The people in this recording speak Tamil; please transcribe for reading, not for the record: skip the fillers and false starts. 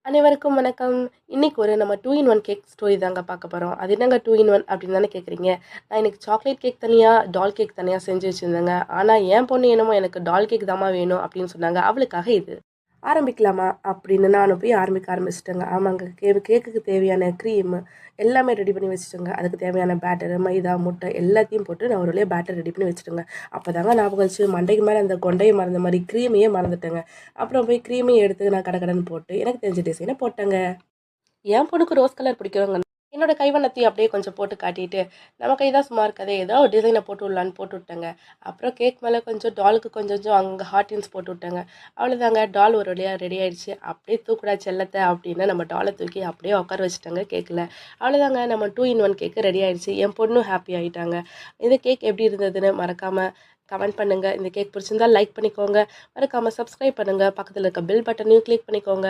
அனைவருக்கும் வணக்கம். இன்னைக்கு ஒரு நம்ம 2 இன் 1 கேக் ஸ்டோரி தாங்க பார்க்க போறோம். அது என்னங்க 2 இன் 1 அப்படின்னு தானே கேட்குறீங்க. நான் இன்னைக்கு சாக்லேட் கேக் தனியா, டால் கேக் தனியா செஞ்சு வச்சிருந்தேங்க. ஆனா என் பொண்ணு என்னமோ எனக்கு டால் கேக் தாம்மா வேணும் அப்படின்னு சொன்னாங்க. அவளுக்காக இது. ஆரம்பிக்கலாமா? அப்படின்னு நானும் போய் ஆரம்பிச்சுட்டேங்க. ஆமாங்க. கேக்குக்கு தேவையான க்ரீம் எல்லாமே ரெடி பண்ணி வச்சுட்டேங்க. அதுக்கு தேவையான பேட்டரு, மைதா, முட்டை எல்லாத்தையும் போட்டு நான் ஒரு வழியா பேட்டர் ரெடி பண்ணி வச்சுட்டேங்க. அப்பதாங்க ஞாபகம் வந்துச்சு மண்டைக்கு மேல அந்த கொண்டைய மறந்த மாரி க்ரீமையே மறந்துட்டேங்க. அப்புறம் போய் க்ரீமையும் எடுத்து நான் கடகடன்னு போட்டு எனக்கு தெரிஞ்ச டிசைன போட்டேங்க. என் பொண்ணுக்கு ரோஸ் கலர் பிடிக்குங்க. என்னோட கைவண்ணத்தையும் அப்படியே கொஞ்சம் போட்டு காட்டிட்டு, நம்ம கை தான் சும்மா இருக்காதே, ஏதோ ஒரு டிசைன போட்டு விடலான்னு போட்டு விட்டேங்க. அப்புறம் கேக் மேல கொஞ்சம் டாலுக்கு கொஞ்சம் கொஞ்சம் அங்க ஹார்டின்ஸ் போட்டு விட்டேங்க. அவ்வளோதாங்க டால் ஒரு வழியா ரெடி ஆயிடுச்சு. அப்படியே தூக்குடா செல்லத்த அப்படின்னு நம்ம டால தூக்கி அப்படியே உட்கார வச்சுட்டேங்க கேக்ல. அவ்வளோதாங்க நம்ம 2 இன் 1 கேக்கு ரெடி ஆயிடுச்சு. என் பொண்ணும் ஹாப்பி ஆயிட்டாங்க. இந்த கேக் எப்படி இருந்ததுன்னு மறக்காம கமெண்ட் பண்ணுங்க. இந்த கேக் பிடிச்சிருந்தா லைக் பண்ணிக்கோங்க. மறக்காம சப்ஸ்கிரைப் பண்ணுங்க. பக்கத்துல இருக்க பெல் பட்டனையும் கிளிக் பண்ணிக்கோங்க.